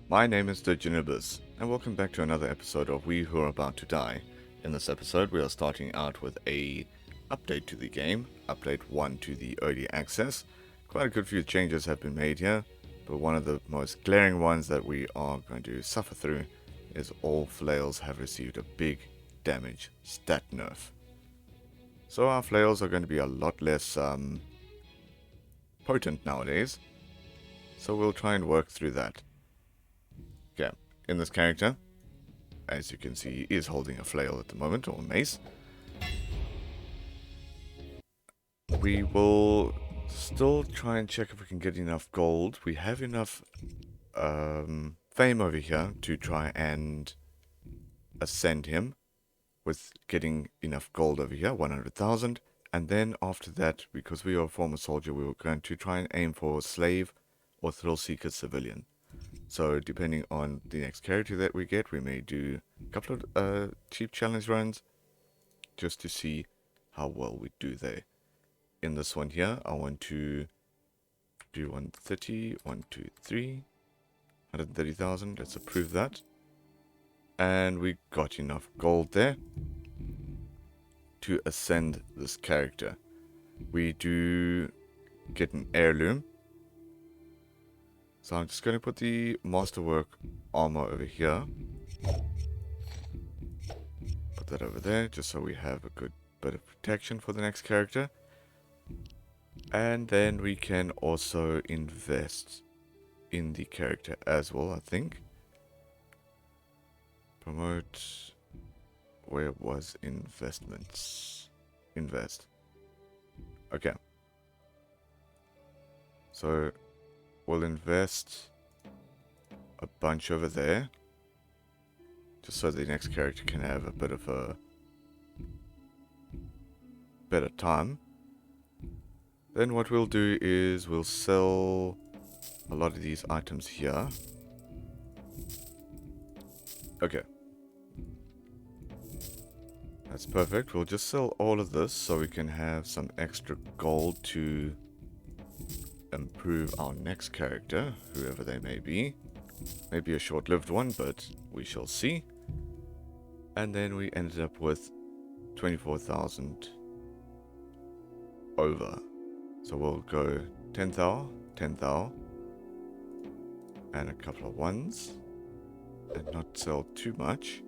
My name is Diginibus, and welcome back to another episode of We Who Are About to Die. In this episode, we are starting out with a update to the game, update 1 to the early access. Quite a good few changes have been made here, but one of the most glaring ones that we are going to suffer through is all flails have received a big damage stat nerf. So our flails are going to be a lot less potent nowadays, so we'll try and work through that. Okay, in this character, as you can see, he is holding a flail at the moment, or a mace. We will still try and check if we can get enough gold. We have enough fame over here to try and ascend him with getting enough gold over here, 100,000. And then after that, because we are a former soldier, we were going to try and aim for slave or thrill seeker civilian. So depending on the next character that we get, we may do a couple of cheap challenge runs just to see how well we do there. In this one here, I want to do 130, 123, 130,000. Let's approve that. And we got enough gold there to ascend this character. We do get an heirloom. So I'm just going to put the masterwork armor over here. Put that over there, just so we have a good bit of protection for the next character. And then we can also invest in the character as well, I think. Promote. Where was investments? Invest. Okay. So we'll invest a bunch over there, just so the next character can have a bit of a better time. Then what we'll do is we'll sell a lot of these items here. Okay. That's perfect. We'll just sell all of this so we can have some extra gold to improve our next character, whoever they may be. Maybe a short-lived one, but we shall see. And then we ended up with 24,000 over. So we'll go 10,000, 10,000, and a couple of ones, and not sell too much.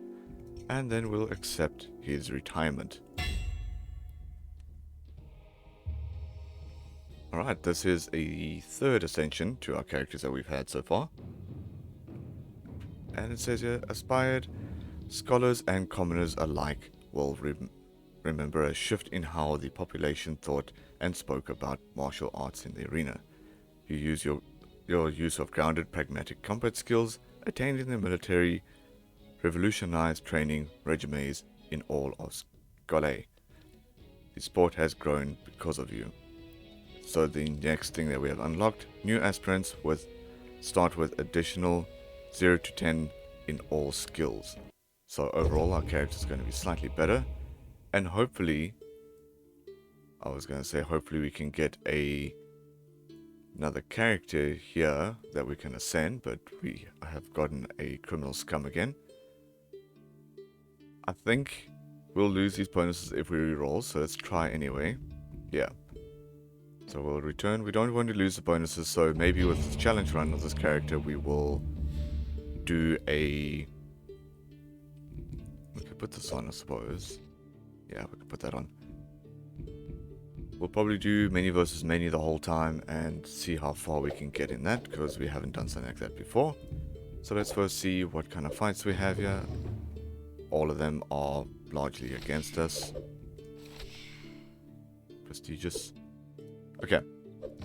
And then we'll accept his retirement. Alright, this is a third ascension to our characters that we've had so far. And it says here, aspired scholars and commoners alike will remember a shift in how the population thought and spoke about martial arts in the arena. You use your use of grounded pragmatic combat skills attained in the military revolutionized training regimes in all of Scholay. The sport has grown because of you. So the next thing that we have unlocked, new aspirants start with additional 0 to 10 in all skills. So overall our character is going to be slightly better, and hopefully, I was going to say hopefully we can get another character here that we can ascend, but we have gotten a criminal scum again. I think we'll lose these bonuses if we reroll, so let's try anyway. Yeah. So we'll return. We don't want to lose the bonuses, so maybe with this challenge run of this character, we will do a... We could put this on, I suppose. Yeah, we could put that on. We'll probably do many versus many the whole time and see how far we can get in that, because we haven't done something like that before. So let's first see what kind of fights we have here. All of them are largely against us. Prestigious. Okay,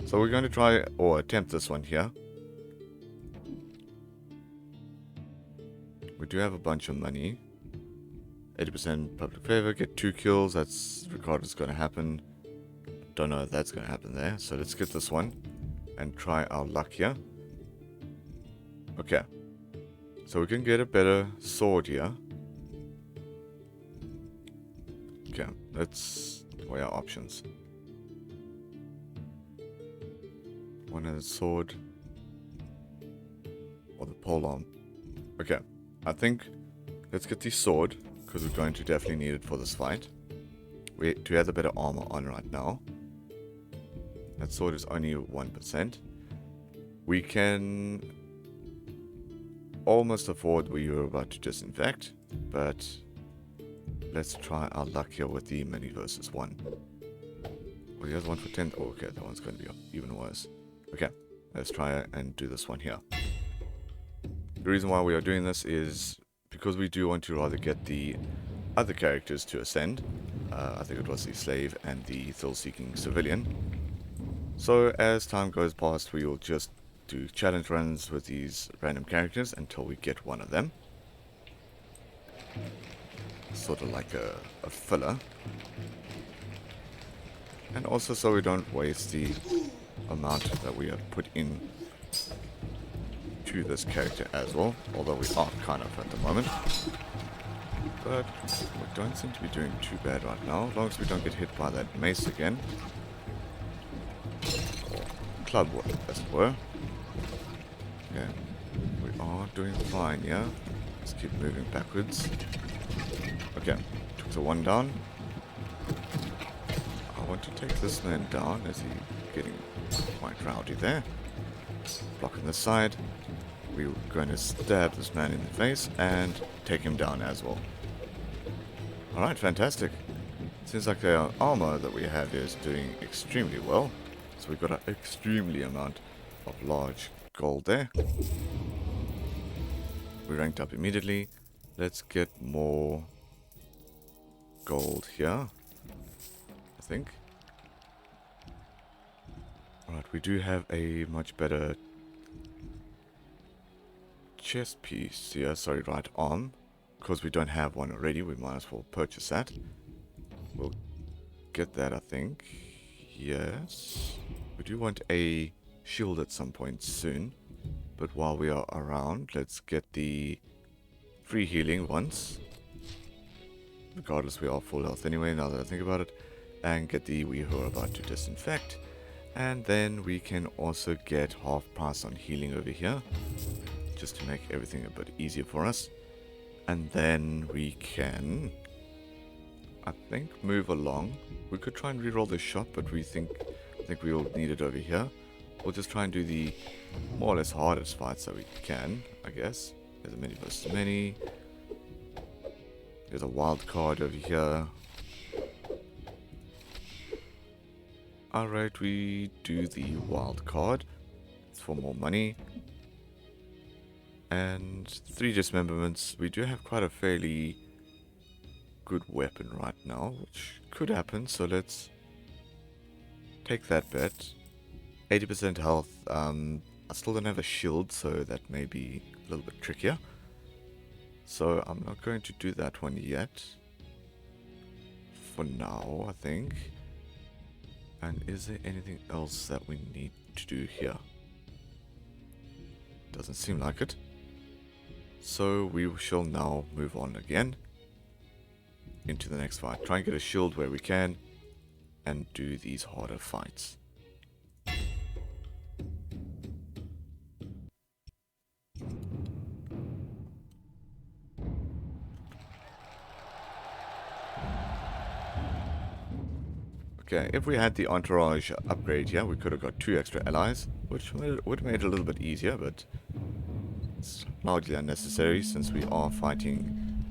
so we're going to try or attempt this one here. We do have a bunch of money. 80% public favor, get 2 kills. That's regardless going to happen. Don't know if that's going to happen there. So let's get this one and try our luck here. Okay, so we can get a better sword here. Okay, let's weigh our options. One-handed sword or the polearm. Okay, I think let's get the sword, because we're going to definitely need it for this fight. We do have the better armor on right now. That sword is only 1%. We can almost afford what you're about to disinfect, but let's try our luck here with the mini versus 1. Well, here's 1 for 10. Oh, okay, that one's going to be even worse. Okay, let's try and do this one here. The reason why we are doing this is because we do want to rather get the other characters to ascend. I think it was the slave and the thrill-seeking civilian. So as time goes past, we will just do challenge runs with these random characters until we get one of them. Sort of like a filler. And also so we don't waste the amount that we have put in to this character as well, although we are kind of at the moment. But we don't seem to be doing too bad right now, as long as we don't get hit by that mace again. Or club, as it were. Okay, we are doing fine, yeah? Let's keep moving backwards. Okay, took the one down. I want to take this man down. Is he getting quite rowdy there? Blocking this side. We're going to stab this man in the face and take him down as well. Alright, fantastic. Seems like the armor that we have here is doing extremely well. So we've got an extremely amount of large gold there. We ranked up immediately. Let's get more gold here, I think. Alright, we do have a much better chest piece here, sorry, right arm. Because we don't have one already, we might as well purchase that. We'll get that, I think. Yes. We do want a shield at some point soon. But while we are around, let's get the free healing once. Regardless, we are full health anyway, now that I think about it. And get the we who are about to disinfect. And then we can also get half price on healing over here. Just to make everything a bit easier for us. And then we can, I think, move along. We could try and reroll this shot, but I think we'll need it over here. We'll just try and do the more or less hardest fights that we can, I guess. There's a mini versus many. There's a wild card over here. Alright, we do the wild card. It's for more money. And 3 dismemberments. We do have quite a fairly good weapon right now, which could happen, so let's take that bet. 80% health. I still don't have a shield, so that may be a little bit trickier. So I'm not going to do that one yet. For now, I think. And is there anything else that we need to do here? Doesn't seem like it. So we shall now move on again into the next fight. Try and get a shield where we can and do these harder fights. Okay, if we had the entourage upgrade here, we could have got 2 extra allies, which would have made it a little bit easier, but it's largely unnecessary since we are fighting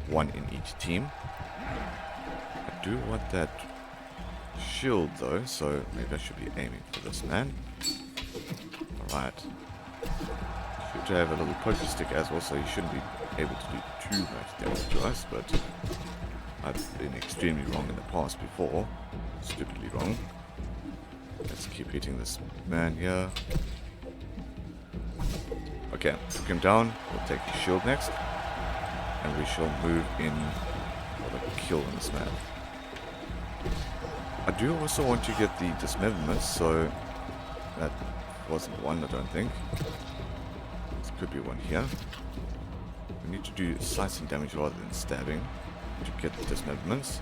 1 in each team. I do want that shield though, so maybe I should be aiming for this man. Alright. Should have a little poker stick as well, so he shouldn't be able to do too much damage to us, but I've been extremely wrong in the past before. Stupidly wrong. Let's keep hitting this man here. Okay, took him down. We'll take his shield next. And we shall move in for the kill on this man. I do also want to get the dismemberment, so that wasn't one, I don't think. This could be one here. We need to do slicing damage rather than stabbing to get the dismemberments.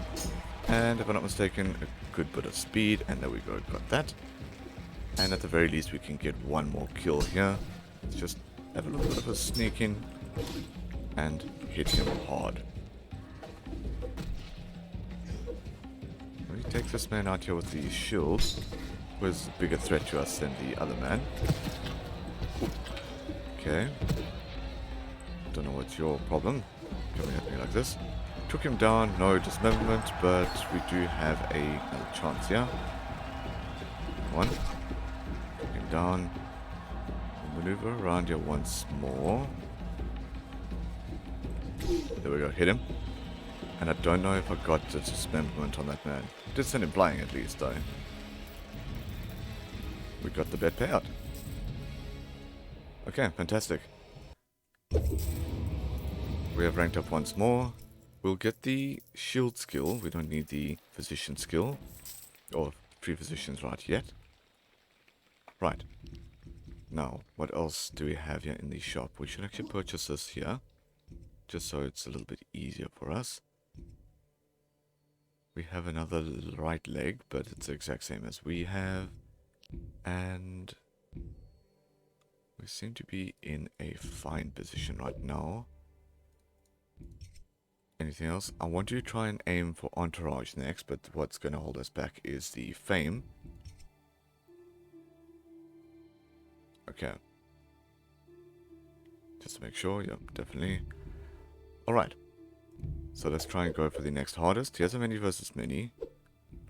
And if I'm not mistaken, a good bit of speed, and there we go, got that. And at the very least we can get one more kill here. It's just have a little bit of a sneak in and hit him hard. We take this man out here with the shield, who is a bigger threat to us than the other man. Ooh. Okay. Don't know what's your problem coming at me like this. Took him down, no dismemberment, but we do have another chance here. One. Took him down. Maneuver around here once more. There we go, hit him. And I don't know if I got the dismemberment on that man. Did send him flying at least though. We got the bet payout. Okay, fantastic. We have ranked up once more. We'll get the shield skill. We don't need the physician skill. Or 3 physicians right yet. Right. Now, what else do we have here in the shop? We should actually purchase this here. Just so it's a little bit easier for us. We have another right leg, but it's the exact same as we have. And we seem to be in a fine position right now. Anything else? I want to try and aim for Entourage next, but what's going to hold us back is the Fame. Okay. Just to make sure, yeah, definitely. Alright. So let's try and go for the next hardest. Here's a many versus many.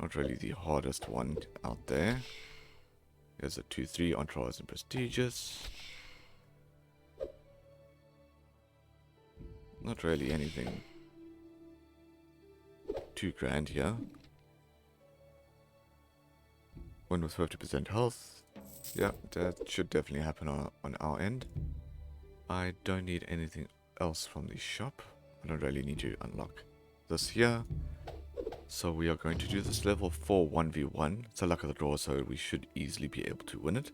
Not really the hardest one out there. Here's a 2-3 Entourage and Prestigious. Not really anything too grand here. One with 50% health. Yeah, that should definitely happen on our end. I don't need anything else from the shop. I don't really need to unlock this here. So we are going to do this level 4 1v1. It's a luck of the draw, so we should easily be able to win it.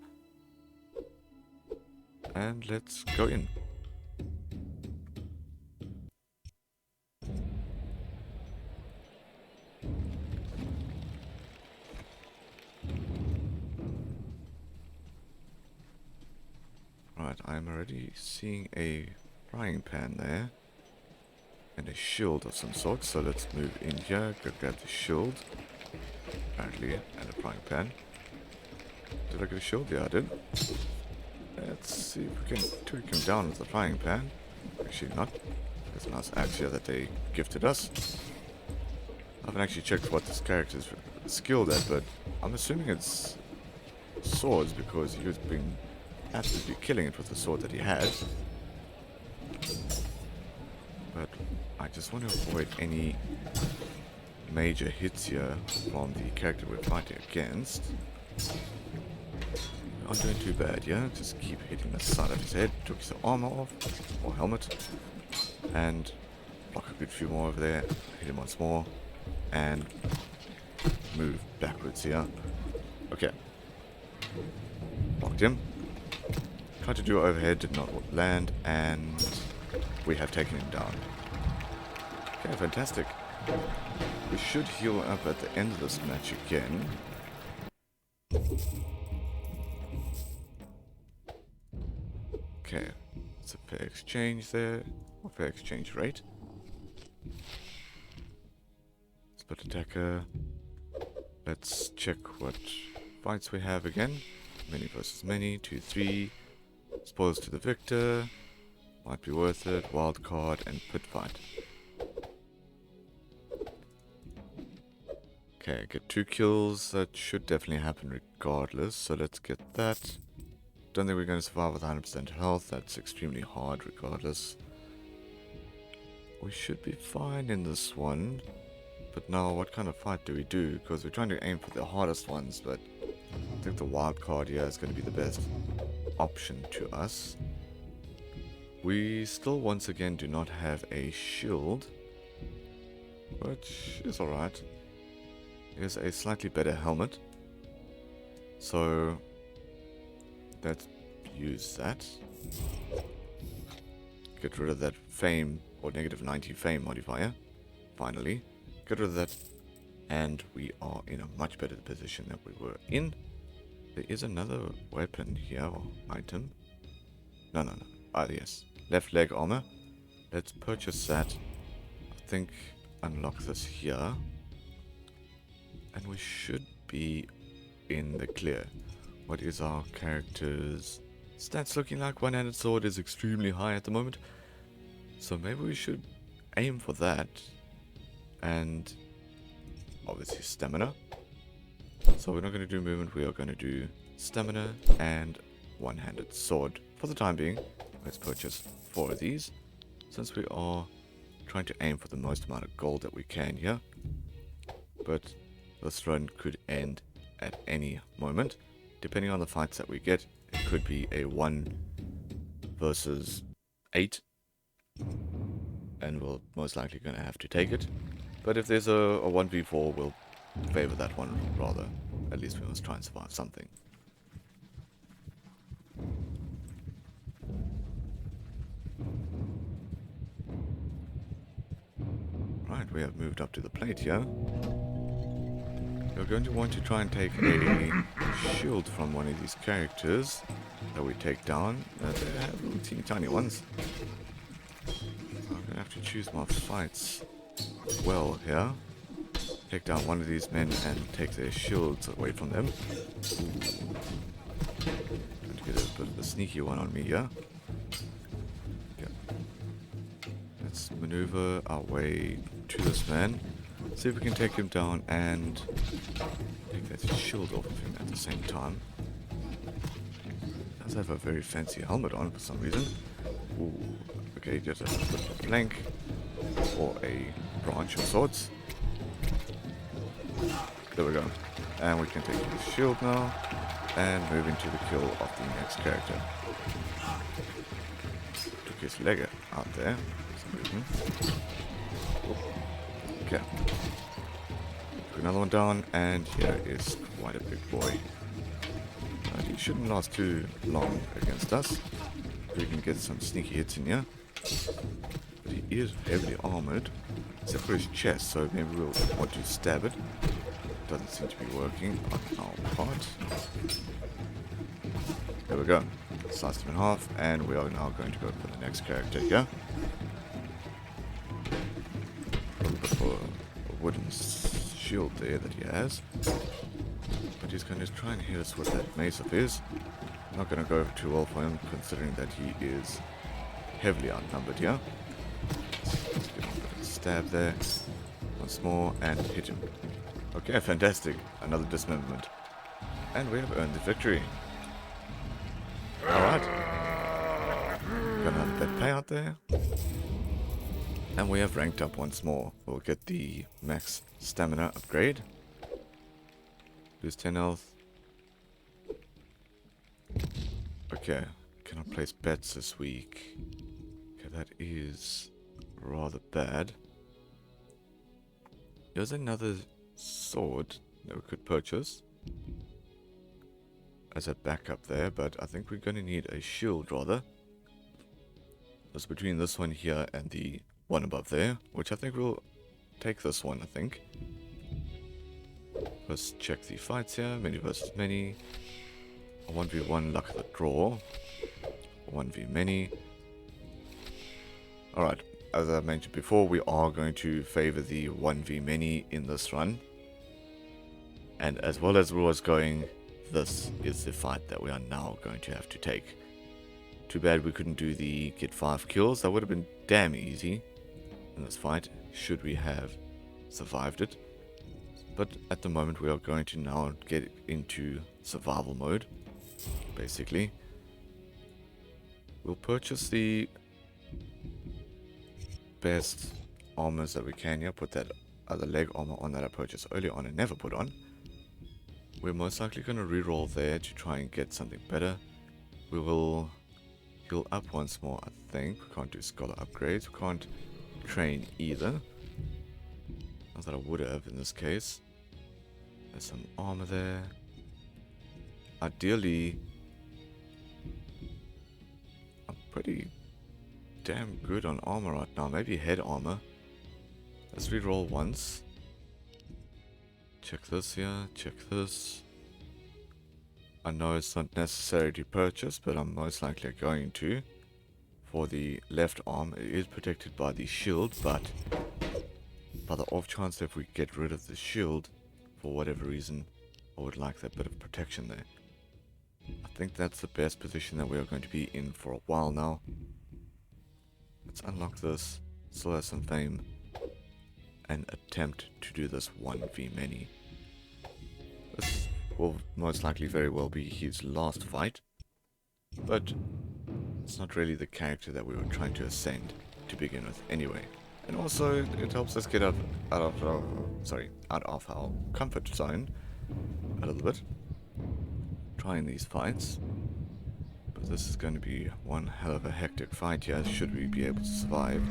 And let's go in. Right, I'm already seeing a frying pan there. And a shield of some sort, so let's move in here, go grab the shield. Apparently, and a frying pan. Did I get a shield? Yeah, I did. Let's see if we can take him down with the frying pan. Actually not. There's a nice axe here that they gifted us. I haven't actually checked what this character is skilled at, but I'm assuming it's swords because he was being absolutely killing it with the sword that he has. But I just want to avoid any major hits here from the character we're fighting against. Not doing too bad, yeah? Just keep hitting the side of his head. Took his armor off, or helmet. And block a good few more over there. Hit him once more. And move backwards here. Okay. Blocked him. Tried to do it overhead, did not land, and we have taken him down. Okay, fantastic. We should heal up at the end of this match again. Okay, it's a fair exchange there, or fair exchange rate. Split attacker. Let's check what fights we have again. Many versus many, 2-3. Spoils to the victor. Might be worth it. Wild card and pit fight. Okay, get 2 kills. That should definitely happen regardless. So let's get that. Don't think we're going to survive with 100% health. That's extremely hard regardless. We should be fine in this one. But now, what kind of fight do we do? Because we're trying to aim for the hardest ones, but I think the wild card here is going to be the best option to us. We still once again do not have a shield, which is alright. Here's a slightly better helmet, so let's use that. Get rid of that fame or negative 90 fame modifier. Finally, get rid of that, and we are in a much better position than we were in. There is another weapon here, or item. No. yes. Left leg armor. Let's purchase that. I think unlock this here. And we should be in the clear. What is our character's stats looking like? One-handed sword is extremely high at the moment. So maybe we should aim for that. And obviously stamina. So we're not going to do movement, we are going to do stamina and one-handed sword. For the time being, let's purchase 4 of these. Since we are trying to aim for the most amount of gold that we can here. But this run could end at any moment. Depending on the fights that we get, it could be a 1 versus 8. And we're most likely going to have to take it. But if there's a 1v4, we'll favor that one rather. At least we must try and survive something. Right, we have moved up to the plate here. You're going to want to try and take a shield from one of these characters that we take down. They have little teeny tiny ones. I'm going to have to choose my fights well here. Take down one of these men and take their shields away from them. Ooh. Going to get a bit of a sneaky one on me here. Okay. Let's maneuver our way to this man. See if we can take him down and take that shield off of him at the same time. Does have a very fancy helmet on for some reason. Ooh. Okay, just a bit of a flank or a branch of sorts. There we go. And we can take his shield now and move into the kill of the next character. Took his leg out there for some reason. Okay. Took another one down, and here is quite a big boy. He shouldn't last too long against us. We can get some sneaky hits in here. But he is heavily armored, except for his chest, so maybe we'll want to stab it. Doesn't seem to be working on our part. There we go. Sliced him in half, and we are now going to go for the next character here. For a wooden shield there that he has. But he's going to try and hit us with that mace of his. Not going to go too well for him, considering that he is heavily outnumbered here. Let's get a bit of a stab there. Once more, and hit him. Okay, fantastic. Another dismemberment. And we have earned the victory. Alright. Got another bad payout there. And we have ranked up once more. We'll get the max stamina upgrade. Lose 10 health. Okay. Can I place bets this week? Okay, that is rather bad. There's another sword that we could purchase as a backup there, but I think we're going to need a shield rather. It's between this one here and the one above there, which I think we'll take this one, I think. Let's check the fights here. Many versus many. A 1v1 luck of the draw. 1v many. Alright, as I mentioned before, we are going to favor the 1v many in this run. And as well as it was going, this is the fight that we are now going to have to take. Too bad we couldn't do the get 5 kills. That would have been damn easy in this fight, should we have survived it. But at the moment we are going to now get into survival mode, basically. We'll purchase the best armors that we can here. Put that other leg armor on that I purchased earlier on and never put on. We're most likely going to reroll there to try and get something better. We will heal up once more, I think. We can't do scholar upgrades. We can't train either. Not that I would have in this case. There's some armor there. Ideally, I'm pretty damn good on armor right now. Maybe head armor. Let's reroll once. Check this here, check this. I know it's not necessary to purchase, but I'm most likely going to. for the left arm. It is protected by the shield, but by the off chance if we get rid of the shield, for whatever reason, I would like that bit of protection there. I think that's the best position that we are going to be in for a while now. Let's unlock this, still has some fame, and attempt to do this 1v many. This will most likely very well be his last fight, but it's not really the character that we were trying to ascend to begin with anyway. And also, it helps us get out of our comfort zone a little bit, trying these fights. But this is going to be one hell of a hectic fight here, should we be able to survive.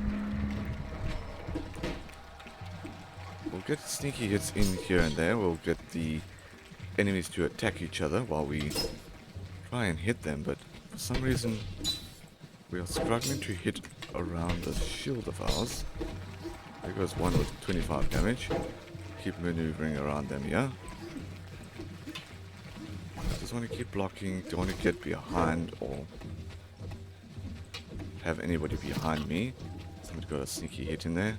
We'll get sneaky hits in here and there. We'll get the enemies to attack each other while we try and hit them, but for some reason we are struggling to hit around this shield of ours. There goes one with 25 damage. Keep maneuvering around them here. I just want to keep blocking, don't want to get behind or have anybody behind me. Somebody got a sneaky hit in there.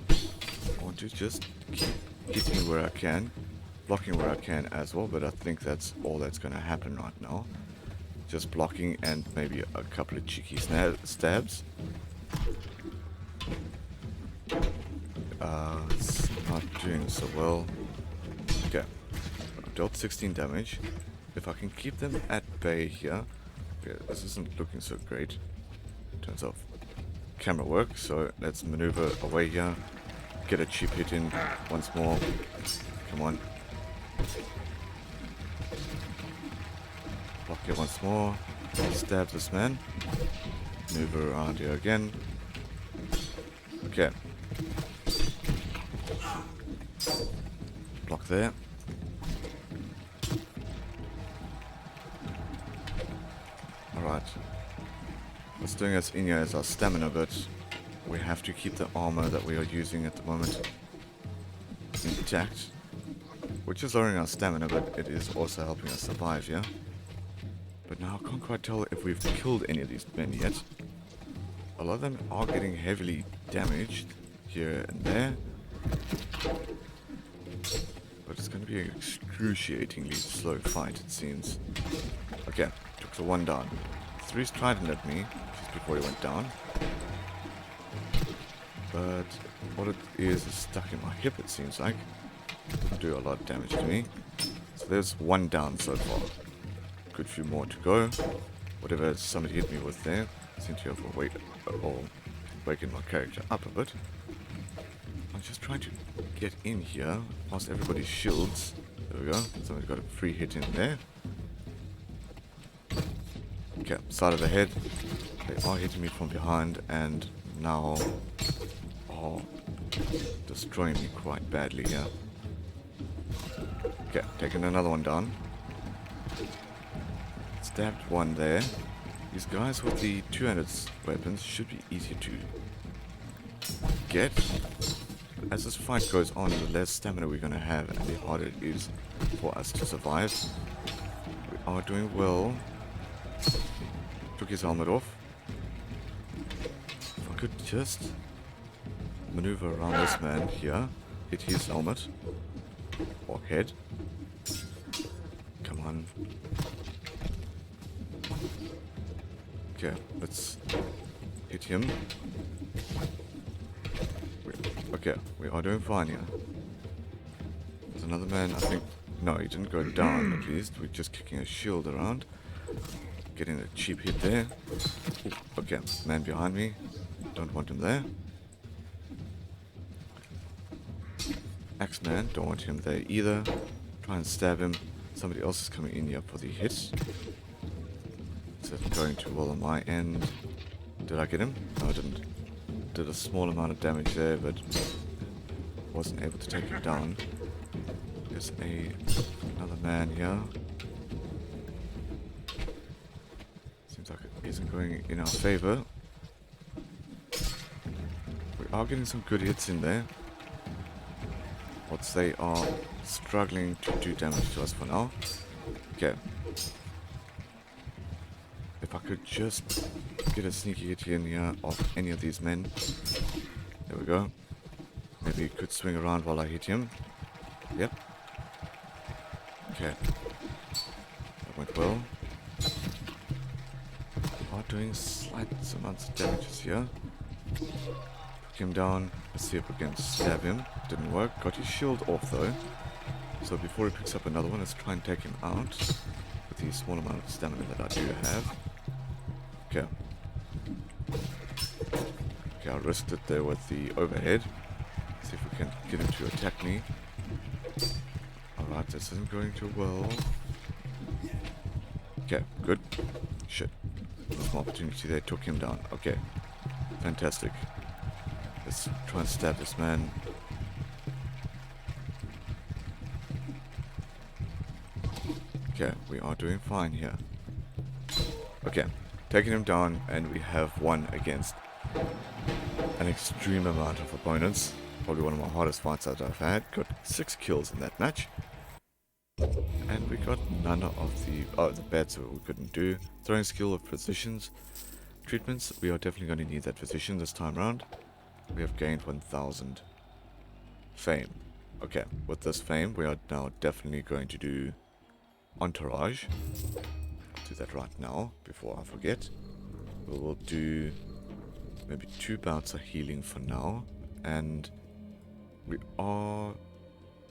I want to just keep hitting where I can, blocking where I can as well, but I think that's all that's going to happen right now. Just blocking and maybe a couple of cheeky stabs. It's not doing so well. Okay, I've dealt 16 damage. If I can keep them at bay here. Okay, this isn't looking so great in terms of camera work, so let's maneuver away here. Get a cheap hit in once more. Come on. Block here once more. Stab this man. Maneuver around here again. Okay. Block there. Alright. What's doing us in here is our stamina, but we have to keep the armor that we are using at the moment intact. Which is lowering our stamina, but it is also helping us survive, yeah? But now I can't quite tell if we've killed any of these men yet. A lot of them are getting heavily damaged here and there. But it's going to be an excruciatingly slow fight, it seems. Okay, took the one down. 3's trident at me just before he went down. But what it is stuck in my hip, it seems like. Doesn't do a lot of damage to me. So there's one down so far. Good few more to go. Whatever somebody hit me with there seemed to have wakened my character up a bit. I'm just trying to get in here past everybody's shields. There we go. Somebody got a free hit in there. Okay, side of the head. They are hitting me from behind and now are destroying me quite badly here. Okay, taking another one down. Stabbed one there. These guys with the 200 weapons should be easier to get. As this fight goes on, the less stamina we're going to have and the harder it is for us to survive. We are doing well. Took his helmet off. If I could just maneuver around this man here, hit his helmet or head. Come on. Okay, let's hit him. Okay, we are doing fine here. There's another man, I think. No, he didn't go down at least. We're just kicking a shield around. Getting a cheap hit there. Ooh, okay, man behind me. Don't want him there. Axeman, don't want him there either. Try and stab him. Somebody else is coming in here for the hit. It's going too well on my end. Did I get him? No, I didn't. Did a small amount of damage there, but wasn't able to take him down. There's another man here. Seems like it isn't going in our favor. We are getting some good hits in there. Whilst they are struggling to do damage to us for now. Okay. If I could just get a sneaky hit in here of any of these men. There we go. Maybe he could swing around while I hit him. Yep. Okay. That went well. We are doing slight amounts of damages here. Took him down. Let's see if we can stab him. Didn't work. Got his shield off though. So before he picks up another one, let's try and take him out with the small amount of stamina that I do have. Okay. Okay, I risked it there with the overhead. See if we can get him to attack me. Alright, this isn't going too well. Okay, good. Shit. There's an opportunity there. Took him down. Okay. Fantastic. Let's try and stab this man. Okay, we are doing fine here. Okay, taking him down, and we have won against an extreme amount of opponents. Probably one of my hardest fights that I've had. Got 6 kills in that match. And we got none of the bets that we couldn't do. Throwing skill of physicians. Treatments, we are definitely going to need that physician this time around. We have gained 1000 fame. Okay, with this fame, we are now definitely going to do entourage. I'll do that right now before I forget. We will do maybe 2 bouts of healing for now, and we are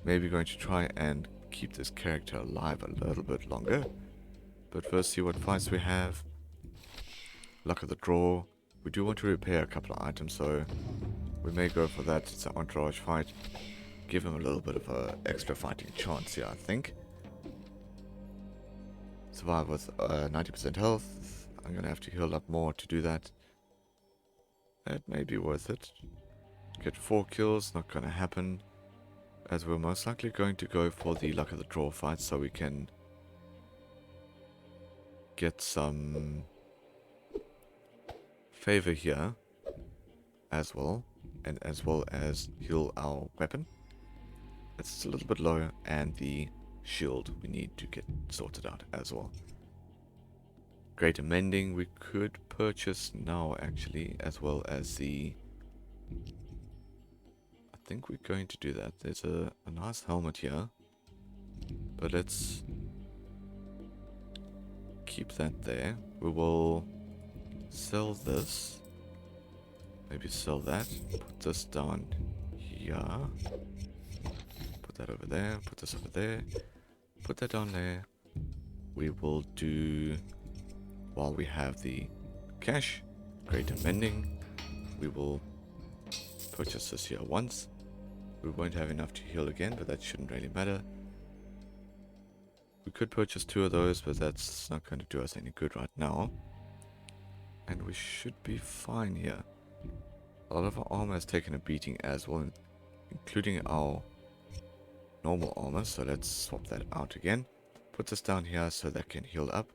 maybe going to try and keep this character alive a little bit longer. But first, see what fights we have. Luck of the draw. We do want to repair a couple of items, so we may go for that. It's an entourage fight. Give him a little bit of an extra fighting chance here, I think. Survive with 90% health. I'm going to have to heal up more to do that. That may be worth it. Get 4 kills, not going to happen. As we're most likely going to go for the luck of the draw fight, so we can get some favor here as well. And as well as heal our weapon. It's a little bit lower, and the shield we need to get sorted out as well. Greater mending we could purchase now actually, as well as the... I think we're going to do that. There's a nice helmet here, but let's keep that there. We will sell this, maybe sell that, put this down here, put that over there, put this over there, put that down there. We will do, while we have the cash, greater mending, we will purchase this here once. We won't have enough to heal again, but that shouldn't really matter. We could purchase 2 of those, but that's not going to do us any good right now. And we should be fine here. A lot of our armor has taken a beating as well, including our normal armor, so let's swap that out again. Put this down here so that can heal up.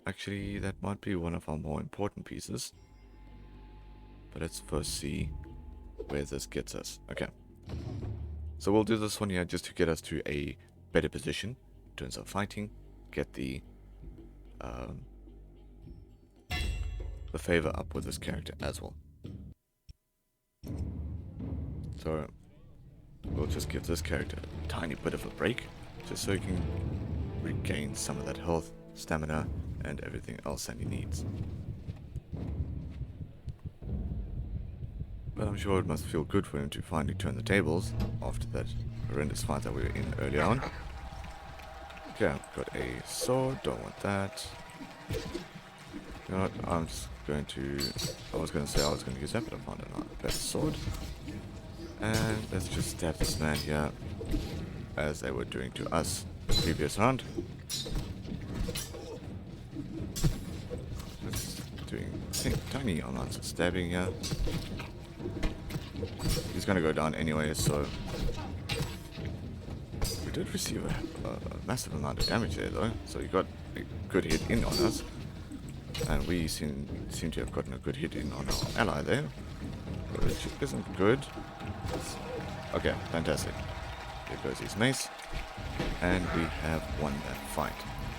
Actually, that might be one of our more important pieces. But let's first see where this gets us. Okay. So we'll do this one here just to get us to a better position in terms of fighting. Get the favor up with this character as well. So we'll just give this character a tiny bit of a break, just so he can regain some of that health, stamina, and everything else that he needs. But I'm sure it must feel good for him to finally turn the tables after that horrendous fight that we were in earlier on. Okay, I've got a sword, don't want that. You know what, I'm just going to... I was going to say I was going to use that, but I found a better sword. And let's just stab this man here, as they were doing to us the previous round. Just doing tiny amounts of stabbing here. He's going to go down anyway, so... We did receive a massive amount of damage there though, so he got a good hit in on us. And we seem to have gotten a good hit in on our ally there, which isn't good. Okay, fantastic. There goes his mace. And we have won that fight.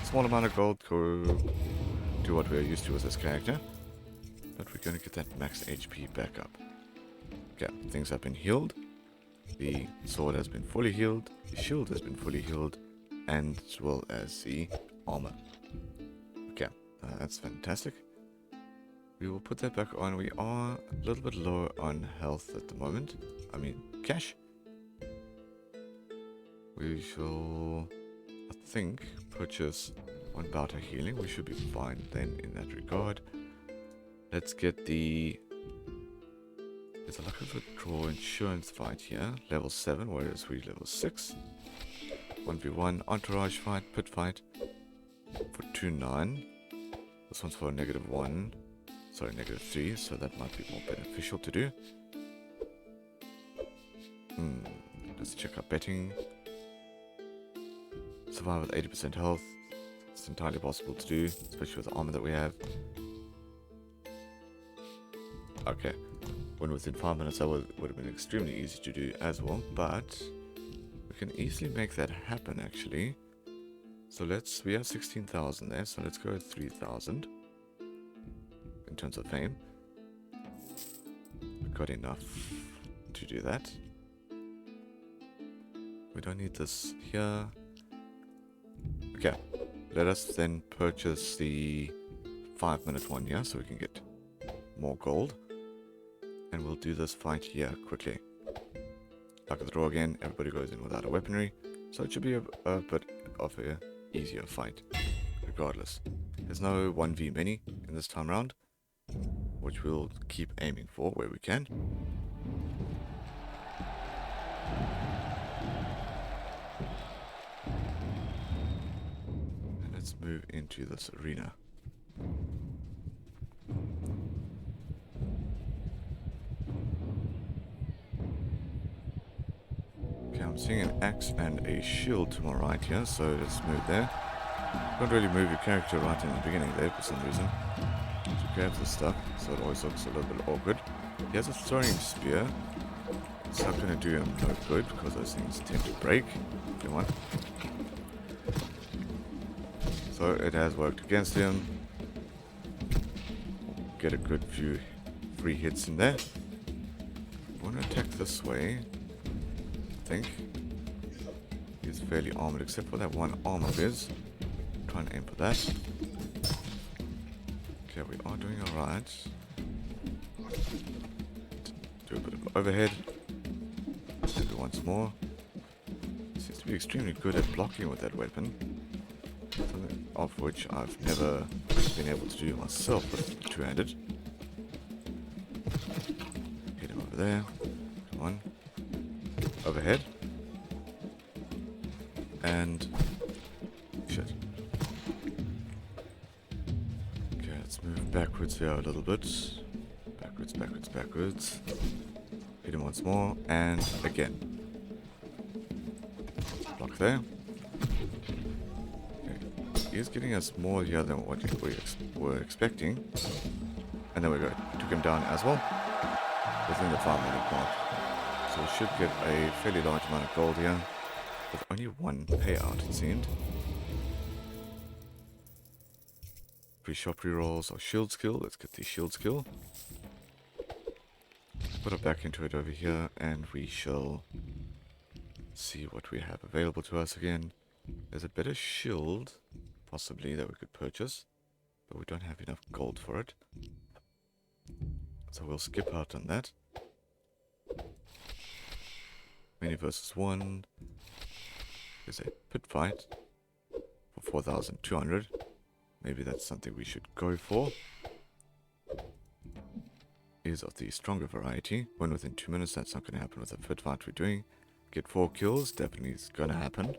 Small amount of gold to do what we're used to with this character. But we're going to get that max HP back up. Okay, things have been healed. The sword has been fully healed. The shield has been fully healed. And as well as the armor. Okay, that's fantastic. We will put that back on. We are a little bit low on health at the moment. I mean, cash. We shall, I think, purchase one bout of healing. We should be fine then in that regard. Let's get the... There's a luck of a draw insurance fight here. Level 7, whereas we level 6. 1v1 entourage fight, pit fight. For 2-9. This one's for a -1. Sorry, -3, so that might be more beneficial to do. Let's check our betting. Survive with 80% health. It's entirely possible to do, especially with the armor that we have. Okay. When within 5 minutes, that would have been extremely easy to do as well, but we can easily make that happen actually. So we have 16,000 there, so let's go with 3,000 in terms of fame. We've got enough to do that. We don't need this here. Okay, let us then purchase the 5-minute one here so we can get more gold. And we'll do this fight here quickly. Luck of the draw again, everybody goes in without a weaponry. So it should be a bit of a easier fight, regardless. There's no 1v many in this time round, which we'll keep aiming for where we can. And let's move into this arena. I'm seeing an axe and a shield to my right here, so let's move there. Can't really move your character right in the beginning there for some reason. To grab this stuff, so it always looks a little bit awkward. He has a throwing spear. It's not going to do him no good because those things tend to break. Come on. So it has worked against him. Get a good few free hits in there. I want to attack this way. I think he's fairly armored except for that one armor biz. Try and aim for that. Okay, we are doing alright. Do a bit of overhead. Maybe once more. Seems to be extremely good at blocking with that weapon. Something of which I've never been able to do myself with two-handed. Hit him over there. Come on. Overhead. And shit. Okay, let's move backwards here a little bit. Backwards, backwards, backwards. Hit him once more, and again. Block there. Okay. He is getting us more here than what we were expecting. And there we go. Took him down as well. Within the 5-minute mark. So we should get a fairly large amount of gold here, with only one payout it seemed. Pre-shop rerolls or shield skill. Let's get the shield skill. Put it back into it over here and we shall see what we have available to us again. There's a better shield, possibly, that we could purchase, but we don't have enough gold for it. So we'll skip out on that. Many versus 1. There's a pit fight for 4,200. Maybe that's something we should go for. Is of the stronger variety. When within 2 minutes, that's not going to happen with the pit fight we're doing. Get 4 kills, definitely is going to happen.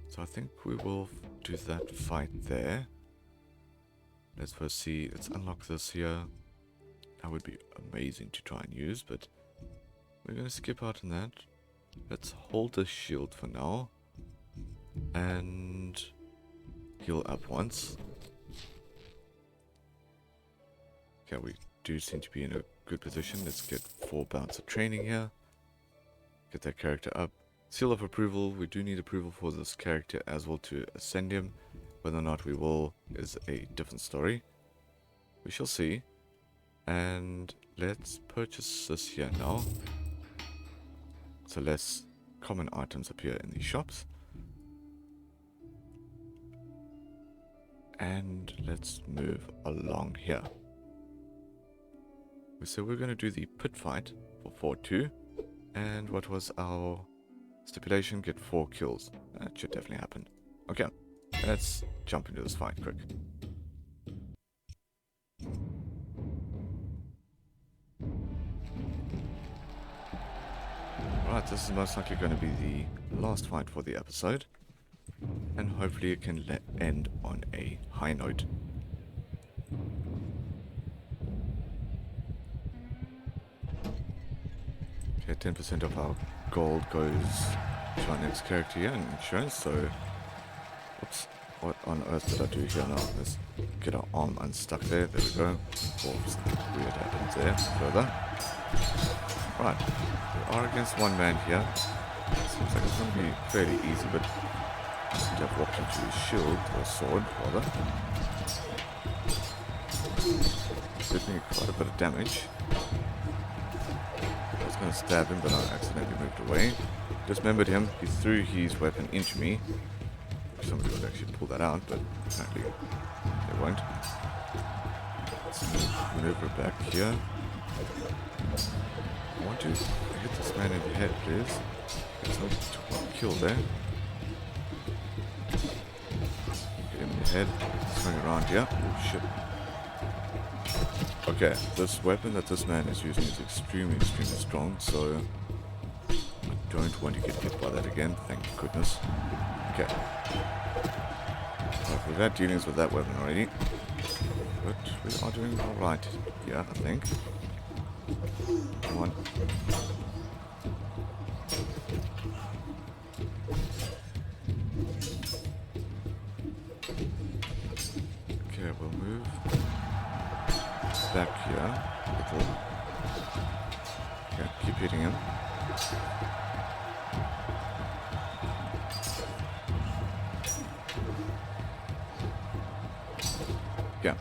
So I think we will do that fight there. Let's first see, let's unlock this here. That would be amazing to try and use, but we're going to skip out on that. Let's hold the shield for now. And heal up once. Okay, we do seem to be in a good position. Let's get 4 bouts of training here. Get that character up. Seal of approval. We do need approval for this character as well to ascend him. Whether or not we will is a different story. We shall see. And let's purchase this here now. So less common items appear in these shops. And let's move along here. So we're going to do the pit fight for 4-2. And what was our stipulation? Get 4 kills. That should definitely happen. Okay, let's jump into this fight quick. Right, this is most likely going to be the last fight for the episode. And hopefully it can end on a high note. Okay, 10% of our gold goes to our next character here in insurance, so... Oops, what on earth did I do here now? Let's get our arm unstuck there, there we go. Oops, weird happens there, further. Right, we are against one man here. Seems like it's going to be fairly easy, but... I seem to have walked into his shield, or sword, rather. Did me quite a bit of damage. I was going to stab him, but I accidentally moved away. Dismembered him. He threw his weapon into me. Somebody would actually pull that out, but apparently they won't. Let's maneuver back here. I want to hit this man in the head, please. It's not one kill there. Get him in the head. Swing around here. Oh shit. Okay, this weapon that this man is using is extremely strong, so I don't want to get hit by that again, thank goodness. Okay. Right, we've had dealings with that weapon already, but we are doing alright here, I think. Come on. Okay, we'll move back here a little. Okay, keep hitting him. Yeah.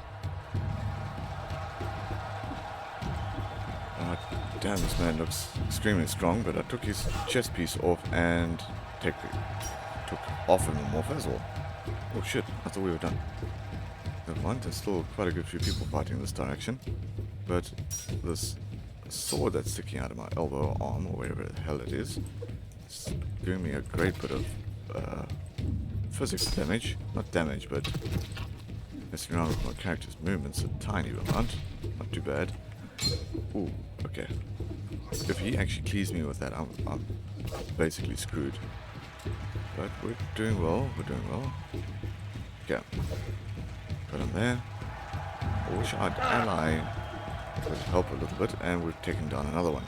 Damn, this man looks extremely strong, but I took his chest piece off and took off him off as well. Oh shit, I thought we were done. Never mind, there's still quite a good few people fighting in this direction. But this sword that's sticking out of my elbow or arm, or wherever the hell it is giving me a great bit of physical damage. Not damage, but messing around with my character's movements a tiny amount. Not too bad. Ooh, okay. If he actually cleaves me with that, I'm basically screwed. But we're doing well, Okay. Put him there. I wish our ally would help a little bit, and we've taken down another one.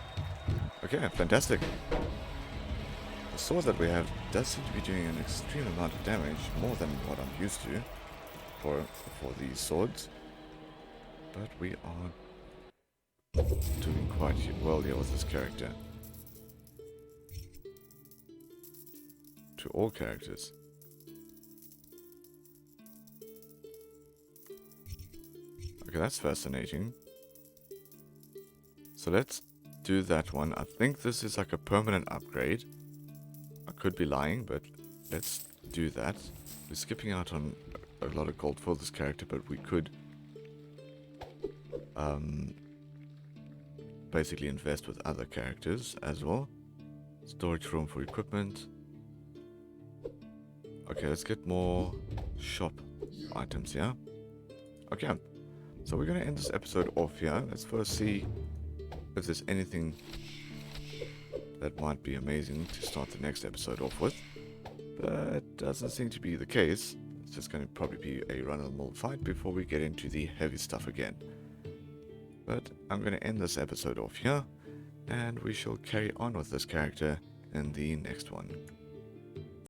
Okay, fantastic. The sword that we have does seem to be doing an extreme amount of damage, more than what I'm used to for these swords. But we are doing quite well here with this character. To all characters. Okay, that's fascinating. So let's do that one. I think this is like a permanent upgrade. I could be lying, but let's do that. We're skipping out on a lot of gold for this character, but we could basically invest with other characters as well. Storage room for equipment. Okay, let's get more shop items here. Okay, so we're going to end this episode off here. Let's first see if there's anything that might be amazing to start the next episode off with. But doesn't seem to be the case. It's just going to probably be a run-of-the-mill fight before we get into the heavy stuff again. But I'm going to end this episode off here, and we shall carry on with this character in the next one.